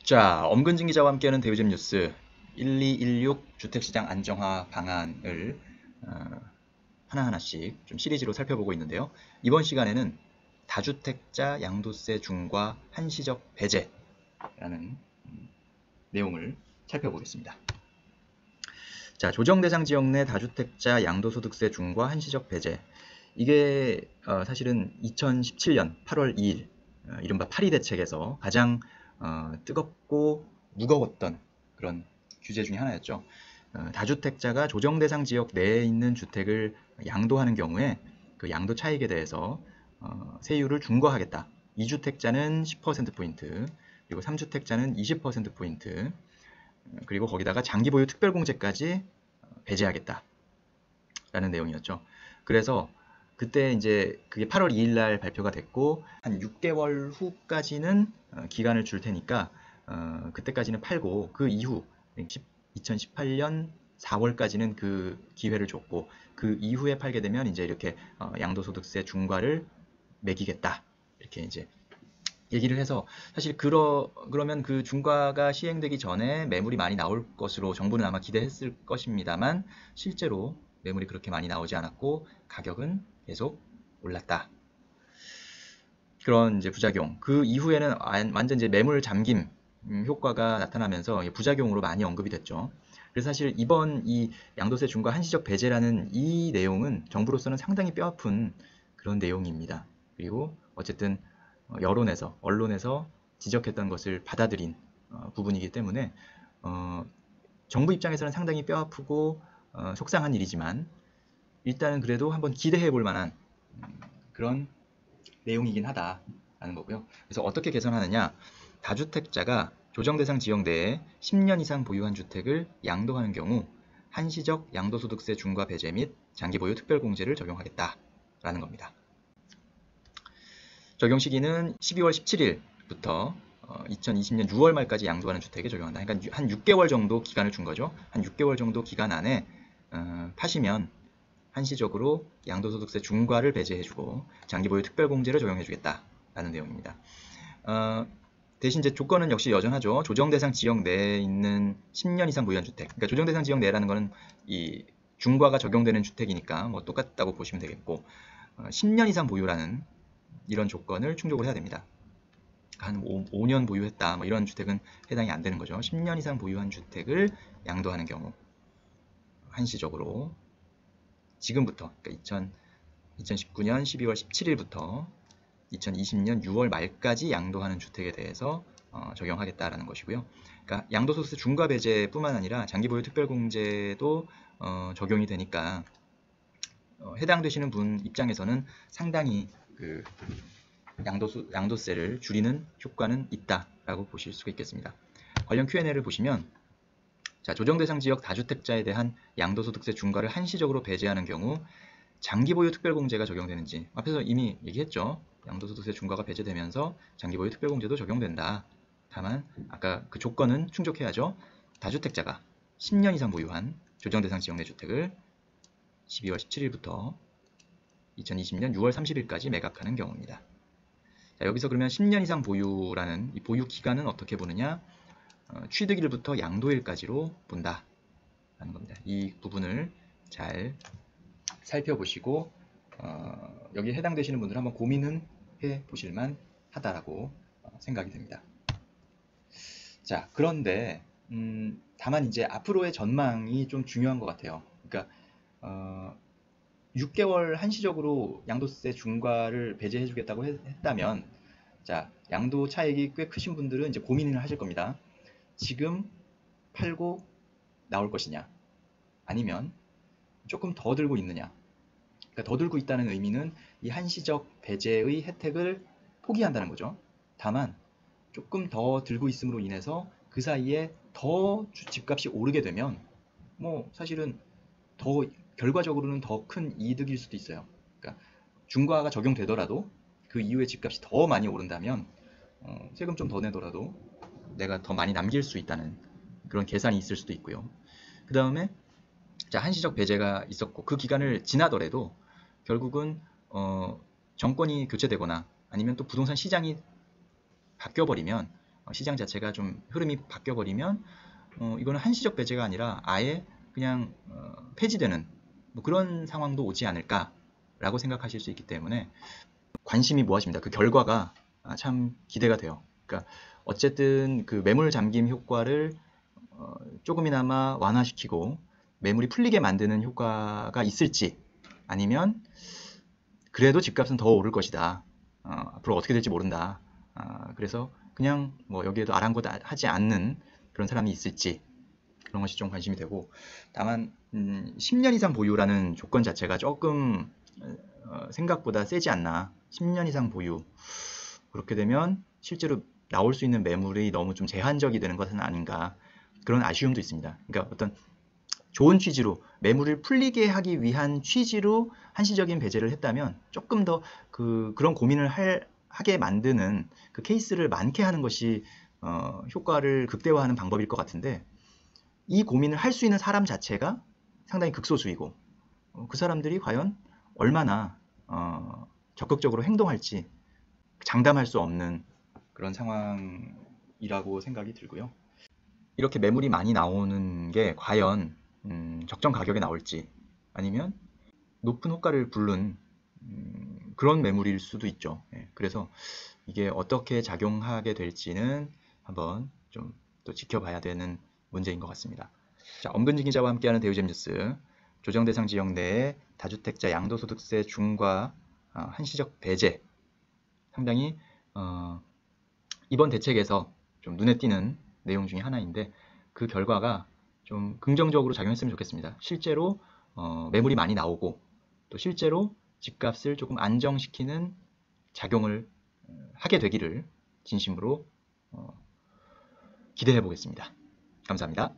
자, 엄근진 기자와 함께하는 대우집 뉴스 1216 주택시장 안정화 방안을 하나하나씩 좀 시리즈로 살펴보고 있는데요. 이번 시간에는 다주택자 양도세 중과 한시적 배제라는 내용을 살펴보겠습니다. 자, 조정대상 지역 내 다주택자 양도소득세 중과 한시적 배제. 이게 사실은 2017년 8월 2일 이른바 파리 대책에서 가장 뜨겁고 무거웠던 그런 규제 중에 하나였죠. 다주택자가 조정대상 지역 내에 있는 주택을 양도하는 경우에 그 양도 차익에 대해서 세율을 중과하겠다. 2주택자는 10%포인트, 그리고 3주택자는 20%포인트, 그리고 거기다가 장기 보유 특별공제까지 배제하겠다. 라는 내용이었죠. 그래서 그때 이제 그게 8월 2일 날 발표가 됐고, 한 6개월 후까지는 기간을 줄 테니까, 그때까지는 팔고, 그 이후, 2018년 4월까지는 그 기회를 줬고, 그 이후에 팔게 되면 이제 이렇게 양도소득세 중과를 매기겠다. 이렇게 이제 얘기를 해서, 사실 그러면 그 중과가 시행되기 전에 매물이 많이 나올 것으로 정부는 아마 기대했을 것입니다만, 실제로 매물이 그렇게 많이 나오지 않았고 가격은 계속 올랐다. 그런 이제 부작용. 그 이후에는 완전 이제 매물 잠김 효과가 나타나면서 부작용으로 많이 언급이 됐죠. 그래서 사실 이번 이 양도세 중과 한시적 배제라는 이 내용은 정부로서는 상당히 뼈아픈 그런 내용입니다. 그리고 어쨌든 여론에서, 언론에서 지적했던 것을 받아들인 부분이기 때문에 정부 입장에서는 상당히 뼈아프고 속상한 일이지만 일단은 그래도 한번 기대해 볼 만한 그런 내용이긴 하다라는 거고요. 그래서 어떻게 개선하느냐? 다주택자가 조정대상 지역 내에 10년 이상 보유한 주택을 양도하는 경우 한시적 양도소득세 중과 배제 및 장기보유 특별공제를 적용하겠다라는 겁니다. 적용 시기는 12월 17일부터 2020년 6월 말까지 양도하는 주택에 적용한다. 그러니까 한 6개월 정도 기간을 준 거죠. 한 6개월 정도 기간 안에 파시면 한시적으로 양도소득세 중과를 배제해주고 장기보유 특별공제를 적용해주겠다라는 내용입니다. 대신 이제 조건은 역시 여전하죠. 조정대상 지역 내에 있는 10년 이상 보유한 주택. 그러니까 조정대상 지역 내라는 거는 이 중과가 적용되는 주택이니까 뭐 똑같다고 보시면 되겠고 10년 이상 보유라는 이런 조건을 충족을 해야 됩니다. 한 5년 보유했다 뭐 이런 주택은 해당이 안 되는 거죠. 10년 이상 보유한 주택을 양도하는 경우 한시적으로 지금부터 그러니까 2019년 12월 17일부터 2020년 6월 말까지 양도하는 주택에 대해서 적용하겠다라는 것이고요. 그러니까 양도소득세 중과 배제뿐만 아니라 장기보유 특별공제도 적용이 되니까 해당되시는 분 입장에서는 상당히 그 양도세를 줄이는 효과는 있다라고 보실 수가 있겠습니다. 관련 Q&A를 보시면 자, 조정대상 지역 다주택자에 대한 양도소득세 중과를 한시적으로 배제하는 경우 장기보유 특별공제가 적용되는지 앞에서 이미 얘기했죠. 양도소득세 중과가 배제되면서 장기보유 특별공제도 적용된다. 다만 아까 그 조건은 충족해야죠. 다주택자가 10년 이상 보유한 조정대상 지역 내 주택을 12월 17일부터 2020년 6월 30일까지 매각하는 경우입니다. 자, 여기서 그러면 10년 이상 보유라는 이 보유 기간은 어떻게 보느냐? 취득일부터 양도일까지로 본다 라는 겁니다. 이 부분을 잘 살펴보시고 여기에 해당되시는 분들은 한번 고민은 해보실만 하다라고 생각이 됩니다. 자, 그런데 다만 이제 앞으로의 전망이 좀 중요한 것 같아요. 그러니까 6개월 한시적으로 양도세 중과를 배제해 주겠다고 했다면 자, 양도 차익이 꽤 크신 분들은 이제 고민을 하실 겁니다. 지금 팔고 나올 것이냐 아니면 조금 더 들고 있느냐. 그러니까 더 들고 있다는 의미는 이 한시적 배제의 혜택을 포기한다는 거죠. 다만 조금 더 들고 있음으로 인해서 그 사이에 더 집값이 오르게 되면 뭐 사실은 더 결과적으로는 더 큰 이득일 수도 있어요. 그러니까 중과가 적용되더라도 그 이후에 집값이 더 많이 오른다면 세금 좀 더 내더라도 내가 더 많이 남길 수 있다는 그런 계산이 있을 수도 있고요. 그 다음에 자, 한시적 배제가 있었고 그 기간을 지나더라도 결국은 정권이 교체되거나 아니면 또 부동산 시장이 바뀌어버리면 시장 자체가 좀 흐름이 바뀌어버리면 이거는 한시적 배제가 아니라 아예 그냥 폐지되는 뭐 그런 상황도 오지 않을까라고 생각하실 수 있기 때문에 관심이 무엇입니다. 그 결과가 참 기대가 돼요. 그러니까 어쨌든 그 매물 잠김 효과를 조금이나마 완화시키고 매물이 풀리게 만드는 효과가 있을지, 아니면 그래도 집값은 더 오를 것이다. 앞으로 어떻게 될지 모른다. 그래서 그냥 뭐 여기에도 아랑곳하지 않는 그런 사람이 있을지, 그런 것이 좀 관심이 되고, 다만 10년 이상 보유라는 조건 자체가 조금 생각보다 세지 않나. 10년 이상 보유, 그렇게 되면 실제로 나올 수 있는 매물이 너무 좀 제한적이 되는 것은 아닌가, 그런 아쉬움도 있습니다. 그러니까 어떤 좋은 취지로, 매물을 풀리게 하기 위한 취지로 한시적인 배제를 했다면 조금 더 그런 고민을 하게 만드는 그 케이스를 많게 하는 것이 효과를 극대화하는 방법일 것 같은데, 이 고민을 할 수 있는 사람 자체가 상당히 극소수이고, 그 사람들이 과연 얼마나 적극적으로 행동할지 장담할 수 없는 그런 상황이라고 생각이 들고요. 이렇게 매물이 많이 나오는 게 과연 적정 가격에 나올지, 아니면 높은 호가를 부른 그런 매물일 수도 있죠. 그래서 이게 어떻게 작용하게 될지는 한번 좀 또 지켜봐야 되는 문제인 것 같습니다. 자, 엄근진 기자와 함께하는 대우잼 뉴스, 조정 대상 지역 내의 다주택자 양도소득세 중과 한시적 배제, 상당히 이번 대책에서 좀 눈에 띄는 내용 중에 하나인데, 그 결과가 좀 긍정적으로 작용했으면 좋겠습니다. 실제로 매물이 많이 나오고, 또 실제로 집값을 조금 안정시키는 작용을 하게 되기를 진심으로 기대해 보겠습니다. 감사합니다.